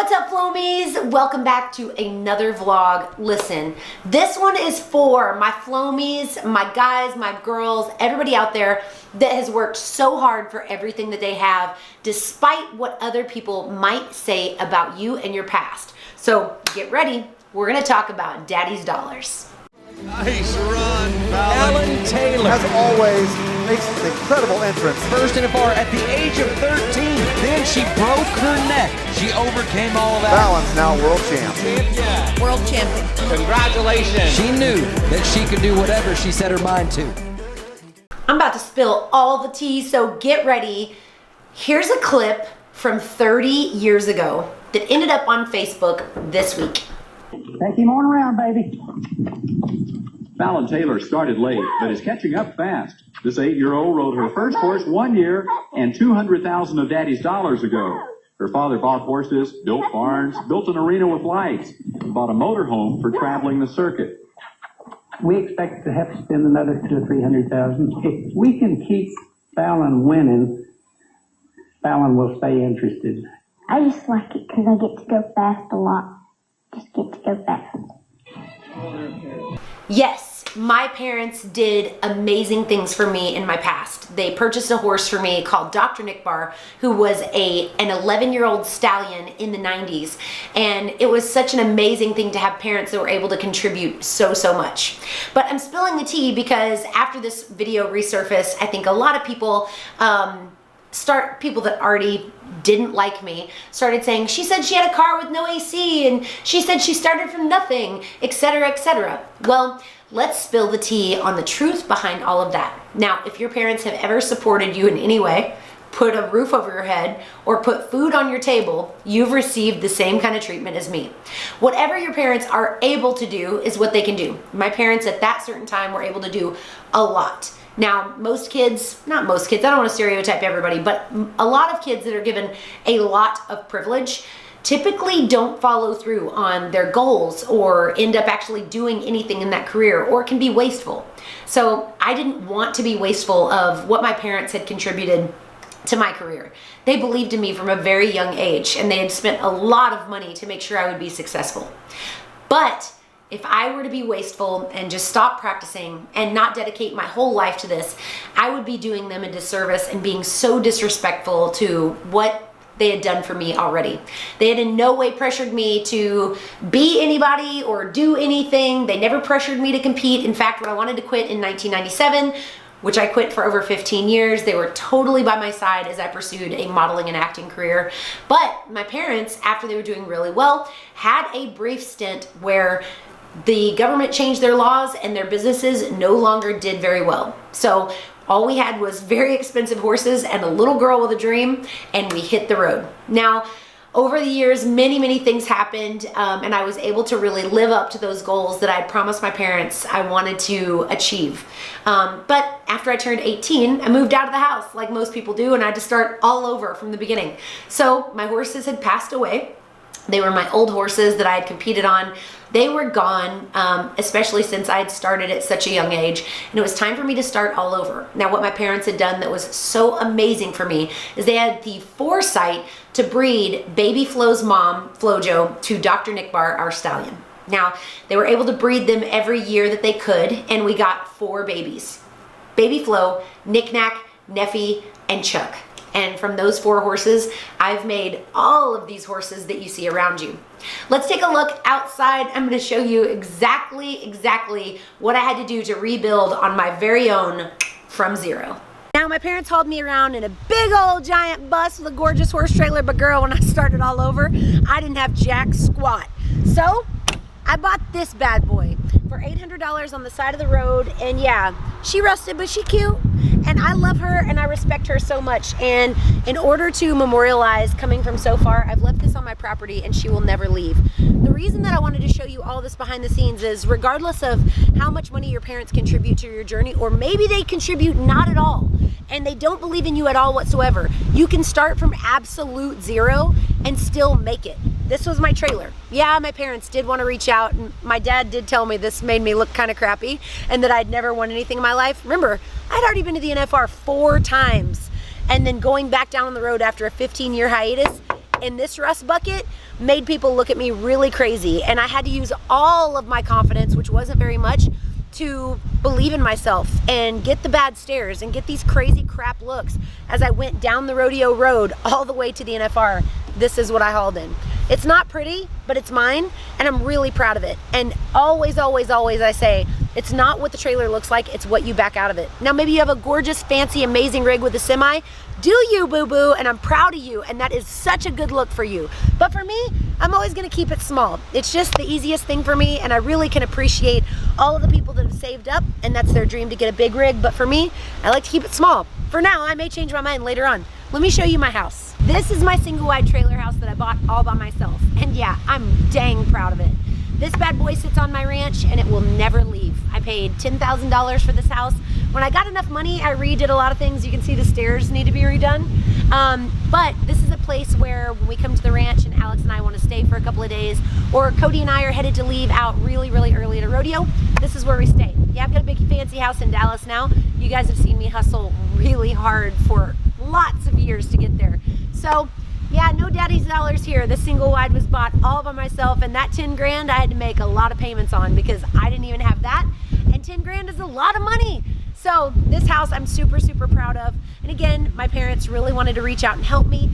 What's up, Flomies? Welcome back to another vlog. Listen, this one is for my Flomies, my guys, my girls, everybody out there that has worked so hard for everything that they have, despite what other people might say about you and your past. So get ready. We're gonna talk about Daddy's dollars. Nice run, Fallon. Taylor, as always, makes an incredible entrance. First and far at the age of 13. Then she broke her neck. She overcame all that. Fallon's now world champ. World champion. Congratulations. She knew that she could do whatever she set her mind to. I'm about to spill all the tea, so get ready. Here's a clip from 30 years ago that ended up on Facebook this week. Take him on around, baby. Fallon Taylor started late, but is catching up fast. This 8-year-old rode her first horse 1 year and $200,000 of Daddy's dollars ago. Her father bought horses, built barns, built an arena with lights, and bought a motorhome for traveling the circuit. We expect to have to spend another $200,000 or $300,000. If we can keep Fallon winning, Fallon will stay interested. I just like it because I get to go fast a lot. Just get to go fast. Yes, my parents did amazing things for me in my past. They purchased a horse for me called Dr. Nick Barr, who was an 11-year-old stallion in the 90s. And it was such an amazing thing to have parents that were able to contribute so much. But I'm spilling the tea because after this video resurfaced, I think a lot of people, people that already didn't like me started saying, she said she had a car with no AC and she said she started from nothing, etc., etc. Well, let's spill the tea on the truth behind all of that. Now, if your parents have ever supported you in any way, put a roof over your head, or put food on your table, you've received the same kind of treatment as me. Whatever your parents are able to do is what they can do. My parents at that certain time were able to do a lot. Now, most kids, not most kids, I don't want to stereotype everybody, but a lot of kids that are given a lot of privilege typically don't follow through on their goals or end up actually doing anything in that career, or can be wasteful. So I didn't want to be wasteful of what my parents had contributed to my career. They believed in me from a very young age, and they had spent a lot of money to make sure I would be successful. But if I were to be wasteful and just stop practicing and not dedicate my whole life to this, I would be doing them a disservice and being so disrespectful to what they had done for me already. They had in no way pressured me to be anybody or do anything. They never pressured me to compete. In fact, when I wanted to quit in 1997, which I quit for over 15 years, they were totally by my side as I pursued a modeling and acting career. But my parents, after they were doing really well, had a brief stint where the government changed their laws and their businesses no longer did very well. So all we had was very expensive horses and a little girl with a dream, and we hit the road. Now, over the years, many things happened, and I was able to really live up to those goals that I had promised my parents I wanted to achieve. But after I turned 18, I moved out of the house like most people do, and I had to start all over from the beginning. So my horses had passed away. They were my old horses that I had competed on. They were gone, especially since I had started at such a young age, and it was time for me to start all over. Now, what my parents had done that was so amazing for me is they had the foresight to breed BABYFLO's mom, Flojo, to Dr. Nick Barr, our stallion. Now, they were able to breed them every year that they could, and we got 4 babies. BABYFLO, Knick-Knack, Neffy, and Chuck. And from those 4 horses, I've made all of these horses that you see around you. Let's take a look outside. I'm going to show you exactly what I had to do to rebuild on my very own from zero. Now, my parents hauled me around in a big old giant bus with a gorgeous horse trailer, but girl, when I started all over, I didn't have jack squat. So I bought this bad boy for $800 on the side of the road, and yeah, she rusted, but she cute. And I love her and I respect her so much. And in order to memorialize coming from so far, I've left this on my property and she will never leave. The reason that I wanted to show you all this behind the scenes is regardless of how much money your parents contribute to your journey, or maybe they contribute not at all and they don't believe in you at all whatsoever, you can start from absolute zero and still make it. This was my trailer. Yeah, my parents did want to reach out, and my dad did tell me this made me look kind of crappy and that I'd never won anything in my life. Remember, I'd already been to the NFR 4 times, and then going back down on the road after a 15-year hiatus in this rust bucket made people look at me really crazy. And I had to use all of my confidence, which wasn't very much, to believe in myself and get the bad stares and get these crazy crap looks as I went down the rodeo road all the way to the NFR. This is what I hauled in. It's not pretty, but it's mine, and I'm really proud of it. And always, always, always I say, it's not what the trailer looks like, it's what you back out of it. Now maybe you have a gorgeous, fancy, amazing rig with a semi. Do you, boo-boo, and I'm proud of you, and that is such a good look for you. But for me, I'm always gonna keep it small. It's just the easiest thing for me, and I really can appreciate all of the people that have saved up, and that's their dream to get a big rig. But for me, I like to keep it small. For now, I may change my mind later on. Let me show you my house. This is my single wide trailer house that I bought all by myself. And yeah, I'm dang proud of it. This bad boy sits on my ranch and it will never leave. I paid $10,000 for this house. When I got enough money, I redid a lot of things. You can see the stairs need to be redone. But this is a place where when we come to the ranch and Alex and I want to stay for a couple of days, or Cody and I are headed to leave out really, really early at a rodeo, this is where we stay. Yeah, I've got a big fancy house in Dallas now. You guys have seen me hustle really hard for lots of years to get there. So yeah, no daddy's dollars here. This single wide was bought all by myself, and that 10 grand I had to make a lot of payments on because I didn't even have that, and 10 grand is a lot of money. So this house I'm super, super proud of. And again, my parents really wanted to reach out and help me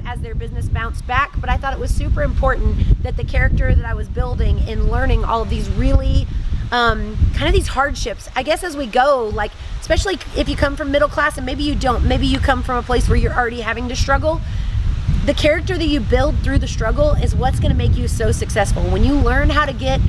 as their business bounced back, but I thought it was super important that the character that I was building in learning all of these really kind of these hardships, I guess, as we go, like especially if you come from middle class, and maybe you don't, maybe you come from a place where you're already having to struggle. The character that you build through the struggle is what's going to make you so successful. When you learn how to get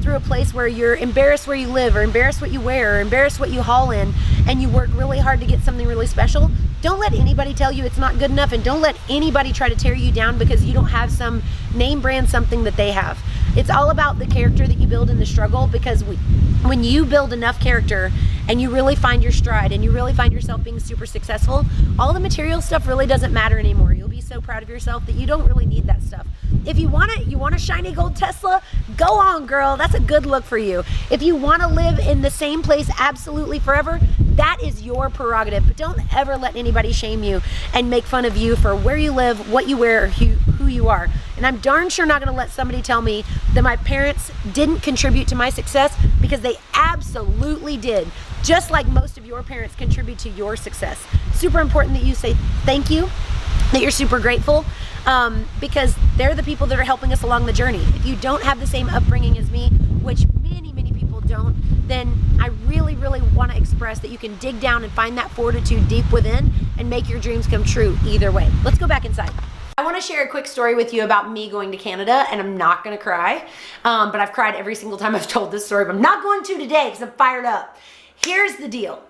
through a place where you're embarrassed where you live, or embarrassed what you wear, or embarrassed what you haul in, and you work really hard to get something really special, don't let anybody tell you it's not good enough, and don't let anybody try to tear you down because you don't have some name brand something that they have. It's all about the character that you build in the struggle, because when you build enough character and you really find your stride and you really find yourself being super successful, all the material stuff really doesn't matter anymore. You'll be so proud of yourself that you don't really need that stuff. If you want it, you want a shiny gold Tesla, go on, girl. That's a good look for you. If you want to live in the same place absolutely forever, that is your prerogative. But don't ever let anybody shame you and make fun of you for where you live, what you wear, or who you are. And I'm darn sure not going to let somebody tell me that my parents didn't contribute to my success, because they absolutely did. Just like most of your parents contribute to your success. Super important that you say thank you, that you're super grateful, because they're the people that are helping us along the journey. If you don't have the same upbringing as me, which many, many people don't, then I really, really want to express that you can dig down and find that fortitude deep within and make your dreams come true either way. Let's go back inside. I want to share a quick story with you about me going to Canada, and I'm not going to cry, but I've cried every single time I've told this story, but I'm not going to today because I'm fired up. Here's the deal.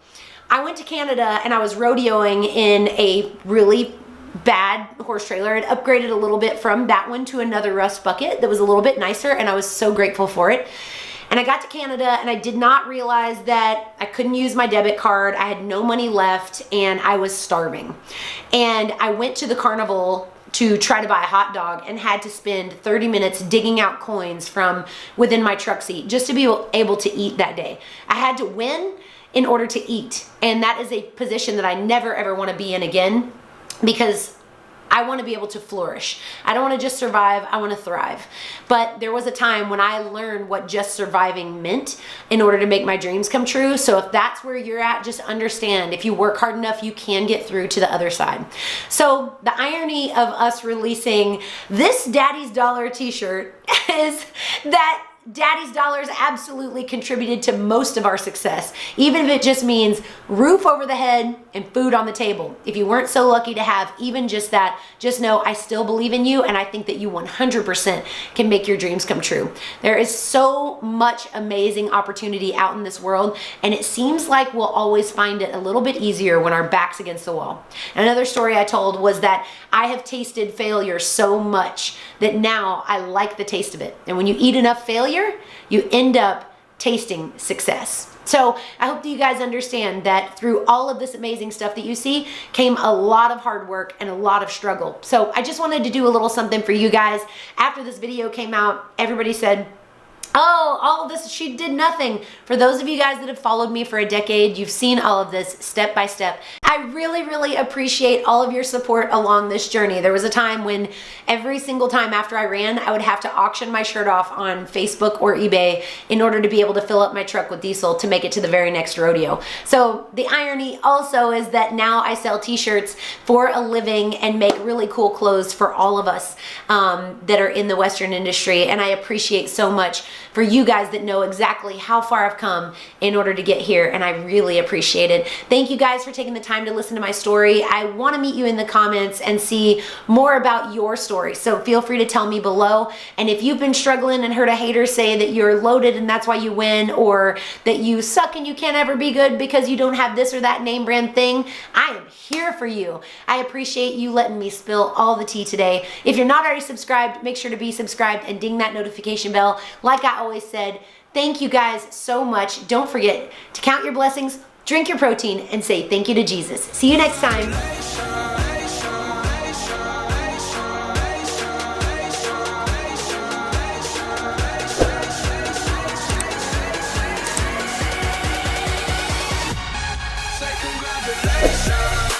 I went to Canada and I was rodeoing in a really bad horse trailer. It upgraded a little bit from that one to another rust bucket that was a little bit nicer, and I was so grateful for it. And I got to Canada and I did not realize that I couldn't use my debit card. I had no money left and I was starving. And I went to the carnival to try to buy a hot dog and had to spend 30 minutes digging out coins from within my truck seat just to be able to eat that day. I had to win in order to eat. And that is a position that I never ever want to be in again, because I want to be able to flourish. I don't want to just survive, I want to thrive. But there was a time when I learned what just surviving meant in order to make my dreams come true. So if that's where you're at, just understand, if you work hard enough, you can get through to the other side. So the irony of us releasing this Daddy's Dollar t-shirt is that Daddy's dollars absolutely contributed to most of our success, even if it just means roof over the head and food on the table. If you weren't so lucky to have even just that, just know I still believe in you, and I think that you 100% can make your dreams come true. There is so much amazing opportunity out in this world, and it seems like we'll always find it a little bit easier when our back's against the wall. Another story I told was that I have tasted failure so much that now I like the taste of it. And when you eat enough failure, you end up tasting success. So I hope that you guys understand that through all of this amazing stuff that you see came a lot of hard work and a lot of struggle. So I just wanted to do a little something for you guys. After this video came out, everybody said, Oh, all of this, she did nothing. For those of you guys that have followed me for a decade, you've seen all of this step by step. I really, really appreciate all of your support along this journey. There was a time when every single time after I ran, I would have to auction my shirt off on Facebook or eBay in order to be able to fill up my truck with diesel to make it to the very next rodeo. So the irony also is that now I sell t-shirts for a living and make really cool clothes for all of us that are in the Western industry. And I appreciate so much for you guys that know exactly how far I've come in order to get here, and I really appreciate it. Thank you guys for taking the time to listen to my story. I want to meet you in the comments and see more about your story, so feel free to tell me below. And if you've been struggling and heard a hater say that you're loaded and that's why you win, or that you suck and you can't ever be good because you don't have this or that name brand thing, I am here for you. I appreciate you letting me spill all the tea today. If you're not already subscribed, make sure to be subscribed and ding that notification bell. Like I always said, thank you guys so much. Don't forget to count your blessings, drink your protein, and say thank you to Jesus. See you next time. Say congratulations.